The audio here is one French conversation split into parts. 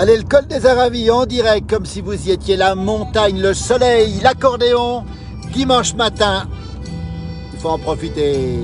Allez, le col des Aravis en direct, comme si vous y étiez, la montagne, le soleil, l'accordéon, dimanche matin. Il faut en profiter.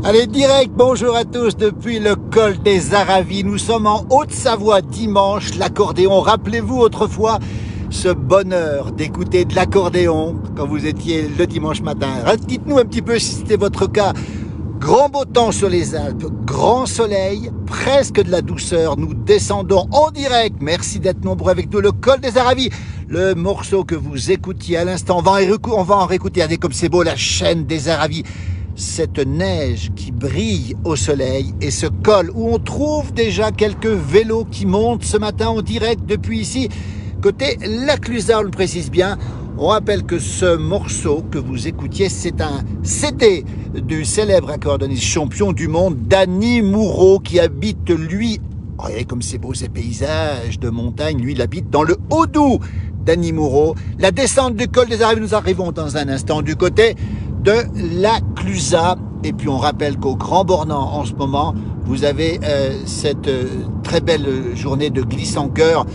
Allez, direct, bonjour à tous depuis le col des Aravis. Nous sommes en Haute-Savoie dimanche, l'accordéon. Rappelez-vous autrefois ce bonheur d'écouter de l'accordéon quand vous étiez le dimanche matin. Dites-nous un petit peu si c'était votre cas. Grand beau temps sur les Alpes, grand soleil, presque de la douceur. Nous descendons en direct. Merci d'être nombreux avec nous. Le col des Aravis, le morceau que vous écoutiez à l'instant. On va en réécouter. Regardez comme c'est beau, la chaîne des Aravis. Cette neige qui brille au soleil et ce col où on trouve déjà quelques vélos qui montent ce matin en direct depuis ici, côté Laclusaz, on le précise bien. On rappelle que ce morceau que vous écoutiez, c'est un CD du célèbre accordéoniste champion du monde, Danny Moreau, qui habite, lui, regardez comme c'est beau ces paysages de montagne, lui il habite dans le Haut-Doubs, Danny Moreau. La descente du col des Aravis, nous arrivons dans un instant du côté de Laclusaz. Et puis on rappelle qu'au Grand Bornand en ce moment, vous avez cette très belle journée de glisse en chœur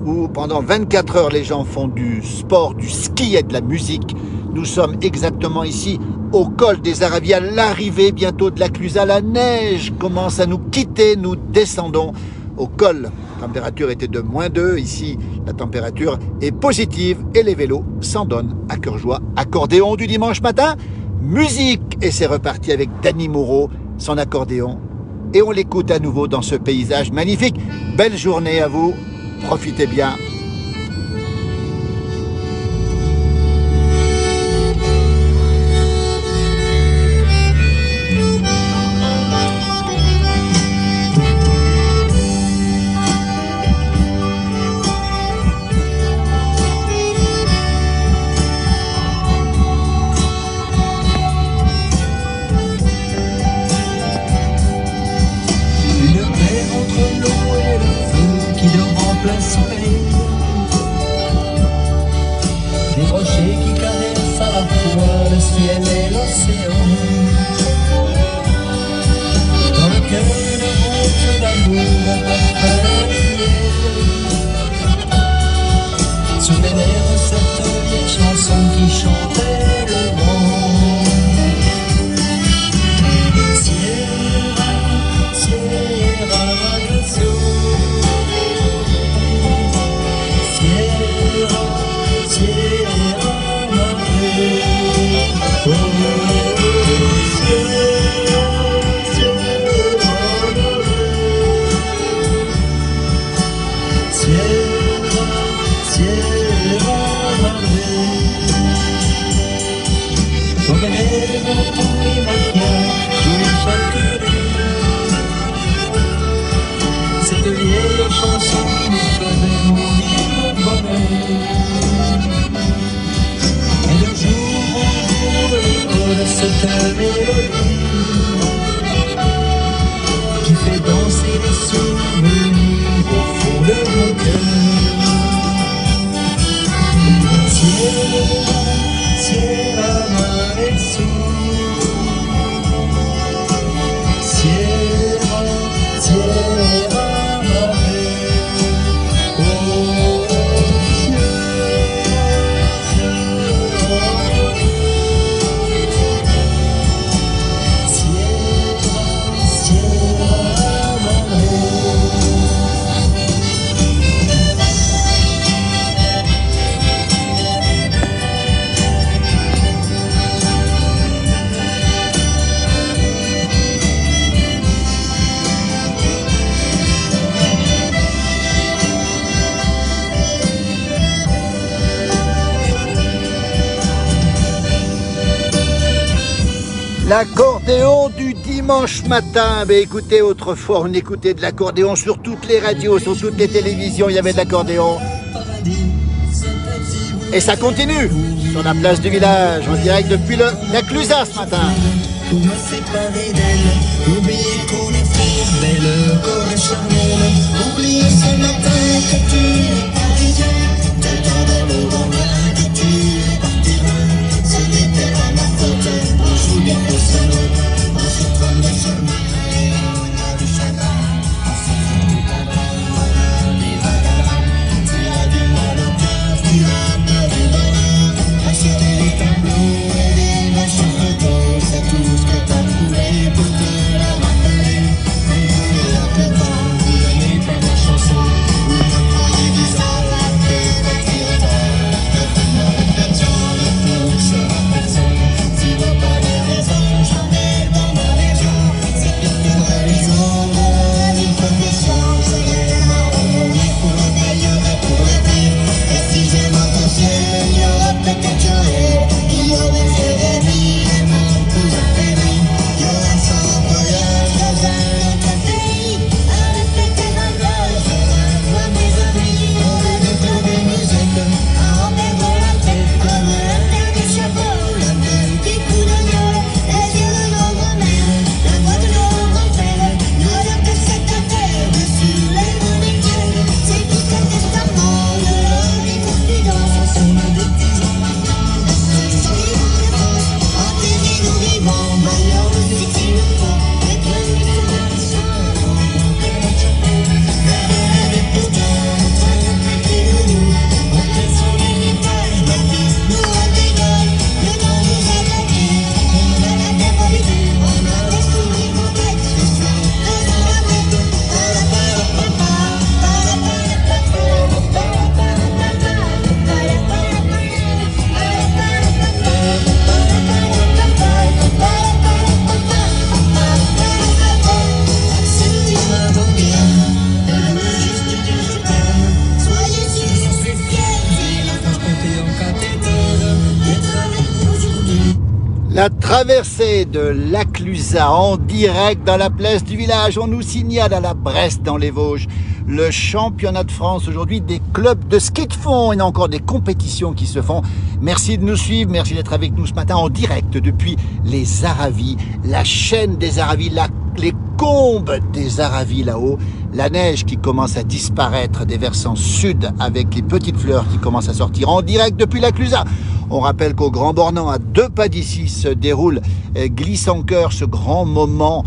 où pendant 24 heures les gens font du sport, du ski et de la musique. Nous sommes exactement ici au col des Aravis, à l'arrivée bientôt de Laclusaz. La neige commence à nous quitter, nous descendons au col. La température était de -2, ici la température est positive et les vélos s'en donnent à cœur joie. Accordéon du dimanche matin, musique, et c'est reparti avec Danny Moreau, son accordéon, et on l'écoute à nouveau dans ce paysage magnifique. Belle journée à vous, profitez bien. Des rochers qui caressent à la fois le ciel et l'océan. Dans le cœur de route d'amour parfait. dans tous les maquillages, tous les châteaux. Cette vieille chanson qui nous faisait mourir de bonheur. Et de jour en jour, l'écho de cette mélodie qui fait danser les souvenirs au fond de mon cœur. Sierra Maresu, Sierra, Sierra Mare, oh Sierra, Sierra Mare. L'accordéon du dimanche matin. Ben écoutez, autrefois on écoutait de l'accordéon sur toutes les radios, sur toutes les télévisions, il y avait de l'accordéon. Et ça continue sur la place du village, en direct depuis la Clusaz ce matin. Pour me séparer d'elle, oublier qu'on est frères, belle, corps charnel, oublier ce matin que tu es parisien, tout le temps dans l'eau, dans l'air, que tu es parti loin, ce n'était pas ma faute, on joue bien au salon, on se trompe de chemin, et on a du chagrin, on se fout du padron, on a des vagabonds, tu as du mal au cœur, tu as peur du bonheur, acheter des tableaux et des machins photos, c'est tout ce que t'as trouvé pour te la rappeler. On voulait la pétanque, vous aimez pas ma chanson, vous me croyez bizarre, que quand tu repars, le bonheur est personne, ne touche à personne. Tu vois pas les raisons, j'en ai dans ma région, c'est pire que la raison, une profession, c'est les marrons, ni pour le meilleur et pour le pire. Et si j'ai ma conscience, il y aura peut-être juré, il y aura des Jérémy, et mon cousin Péry, il y aura sans voyage dans un autre pays, avec peut-être un blog, moi mes amis, on veut de faire des musiques, à en perdre la tête, comme la terre du chapeau, la tête qui coule de l'eau, les yeux de nos grands-mères, la voix de nos grands-pères, l'odeur de cette terre, dessus les nourritures, c'est tout un testament de l'homme et confidence, on a des petits gens maintenant, sans vivre de France, enterrés nos vivants, bailleurs de cité le pont, et plein de solutions, on peut la chanter, et pourtant, on traîne un petit loulou, on est sur l'héritage de la vie, nous on dégueule, le temps nous a manqué, on a la terre habitée, on a l'esprit complexe, l'histoire de la tête, soyez sûrs, j'en suis fier, j'ai la vache montée en cathédrale, d'être avec vous aujourd'hui. La traversée de la Clusaz en direct dans la place du village. On nous signale à la Bresse dans les Vosges le championnat de France aujourd'hui des clubs de ski de fond. Il y a encore des compétitions qui se font. Merci de nous suivre, merci d'être avec nous ce matin en direct depuis les Aravis, la chaîne des Aravis, les combes des Aravis là-haut, la neige qui commence à disparaître des versants sud avec les petites fleurs qui commencent à sortir en direct depuis la Clusaz. On rappelle qu'au Grand Bornand, à 2 pas d'ici, se déroule Glisse en cœur, ce grand moment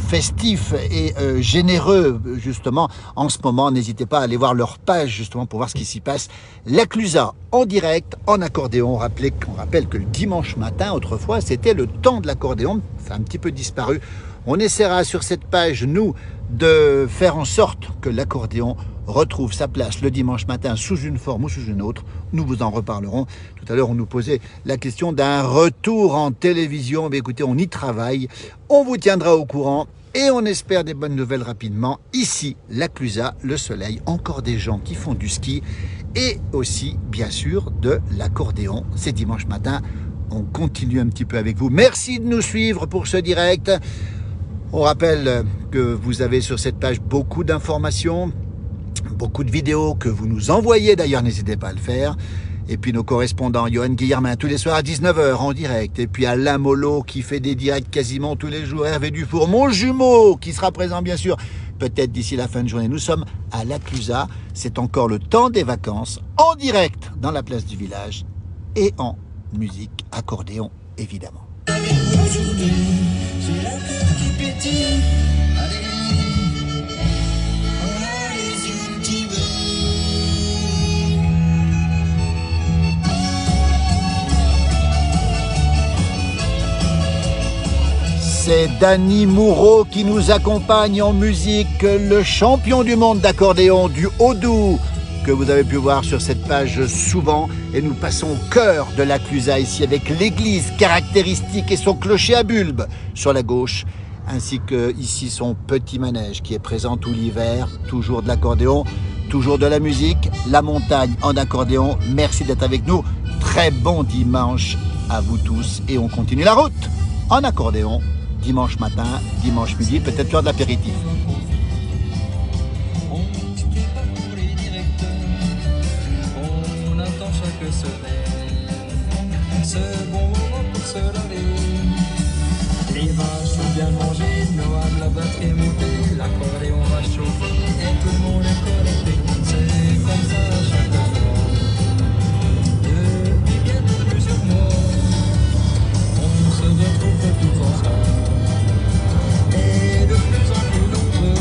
festif et généreux, justement, en ce moment. N'hésitez pas à aller voir leur page, justement, pour voir ce qui s'y passe. La Clusaz, en direct, en accordéon. On rappelle que le dimanche matin, autrefois, c'était le temps de l'accordéon. Ça a un petit peu disparu. On essaiera sur cette page, nous, de faire en sorte que l'accordéon retrouve sa place le dimanche matin sous une forme ou sous une autre. Nous vous en reparlerons. Tout à l'heure, on nous posait la question d'un retour en télévision. Mais écoutez, on y travaille. On vous tiendra au courant et on espère des bonnes nouvelles rapidement. Ici, la Clusaz, le soleil, encore des gens qui font du ski et aussi, bien sûr, de l'accordéon. C'est dimanche matin. on continue un petit peu avec vous. Merci de nous suivre pour ce direct. On rappelle que vous avez sur cette page beaucoup d'informations, beaucoup de vidéos que vous nous envoyez, d'ailleurs n'hésitez pas à le faire. Et puis nos correspondants, Johan Guillermin, tous les soirs à 19 h en direct. Et puis Alain Molo qui fait des directs quasiment tous les jours. Hervé Dufour, mon jumeau, qui sera présent bien sûr, peut-être d'ici la fin de journée. Nous sommes à La Clusaz. C'est encore le temps des vacances, en direct dans la place du village et en musique, accordéon évidemment. Avec vous aujourd'hui, j'ai la cœur qui pétille. Allez, on a les yeux qui brillent. C'est Danny Moureau qui nous accompagne en musique, le champion du monde d'accordéon du Haut-Doubs, que vous avez pu voir sur cette page souvent. Et nous passons au cœur de La Clusaz ici avec l'église caractéristique et son clocher à bulbe sur la gauche, ainsi que ici son petit manège qui est présent tout l'hiver, toujours de l'accordéon, toujours de la musique, la montagne en accordéon. Merci d'être avec nous, très bon dimanche à vous tous et on continue la route en accordéon. Dimanche matin, dimanche midi, peut-être l'heure de l'apéritif. On se prépare pour les directeurs, on attend chaque semaine ce bon moment pour se laver. Les vaches sont bien mangées, Noam la batterie est montée, l'accordéon va chauffer et tout le monde est connecté. C'est comme ça chaque fois, depuis bientôt plusieurs mois, on se retrouve tous ensemble. Et de plus en plus nombreux,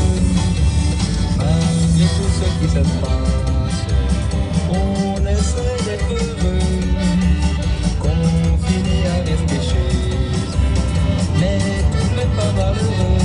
malgré tout ce qui se passe, on essaie d'être heureux, confiné à rester chez eux, mais tout n'est pas malheureux.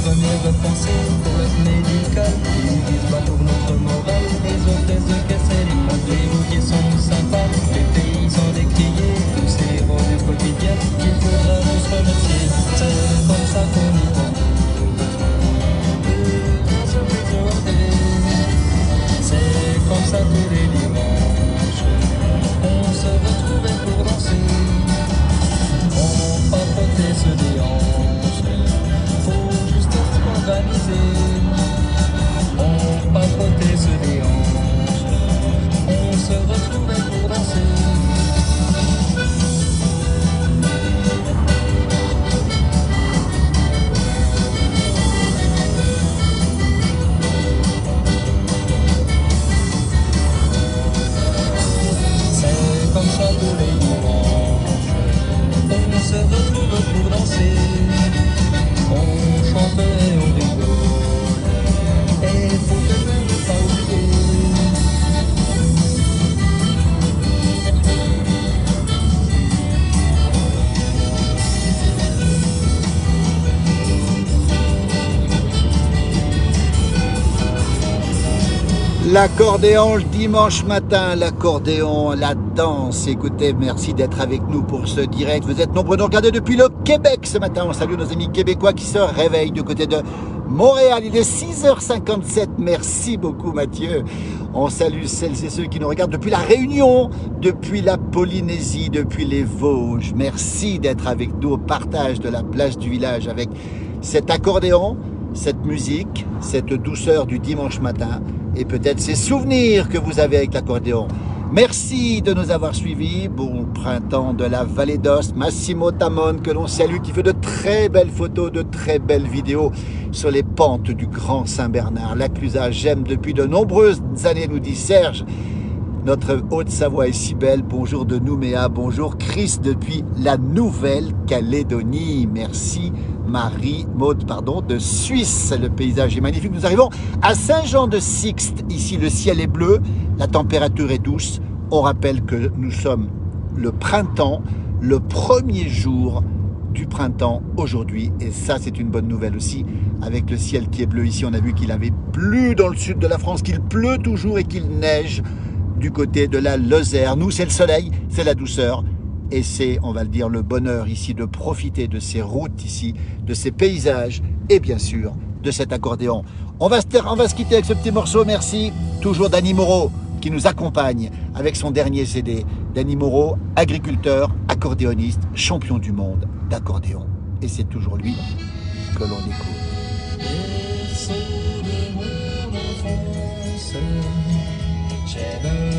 Première pensée pour l'aide médicale, ils disent pas pour notre morale, les hôtesses de caisse et les comptes, les routiers sont sympas, les paysans décriés, tous ces héros du quotidien, qu'il faudra tous remercier, c'est comme ça qu'on y va. C'est comme ça tous les dimanches, on se retrouvait pour danser, on papotait se déhanche, faut juste organisé, on papotait se déhanche, on se retrouvait pour danser. C'est comme ça tous les dimanches, on se retrouve pour danser. On chante et on rigole, et faut quand même ne pas oublier. L'accordéon le dimanche matin, l'accordéon, la danse. Écoutez, merci d'être avec nous pour ce direct. Vous êtes nombreux à nous regarder depuis le Québec ce matin. On salue nos amis québécois qui se réveillent du côté de Montréal. Il est 6h57. Merci beaucoup Mathieu. On salue celles et ceux qui nous regardent depuis la Réunion, depuis la Polynésie, depuis les Vosges. Merci d'être avec nous au partage de la place du village avec cet accordéon, cette musique, cette douceur du dimanche matin et peut-être ces souvenirs que vous avez avec l'accordéon. Merci de nous avoir suivis. Bon printemps de la Vallée d'Os, Massimo Tamone que l'on salue, qui fait de très belles photos, de très belles vidéos sur les pentes du Grand Saint-Bernard. La Clusaz, j'aime depuis de nombreuses années, nous dit Serge. Notre Haute-Savoie est si belle. Bonjour de Nouméa, bonjour Chris depuis la Nouvelle-Calédonie. Merci Marie-Maude, de Suisse. Le paysage est magnifique. Nous arrivons à Saint-Jean-de-Sixte. Ici, le ciel est bleu, la température est douce. On rappelle que nous sommes le printemps, le premier jour du printemps aujourd'hui. Et ça, c'est une bonne nouvelle aussi. Avec le ciel qui est bleu ici, on a vu qu'il avait plu dans le sud de la France, qu'il pleut toujours et qu'il neige du côté de la Lozère. Nous, c'est le soleil, c'est la douceur Et c'est, on va le dire, le bonheur ici de profiter de ces routes ici, de ces paysages et bien sûr de cet accordéon. On va se quitter avec ce petit morceau, merci. Toujours Danny Moreau qui nous accompagne avec son dernier CD. Danny Moreau, agriculteur, accordéoniste, champion du monde d'accordéon. Et c'est toujours lui que l'on écoute. Berceau de mon enfance, j'aime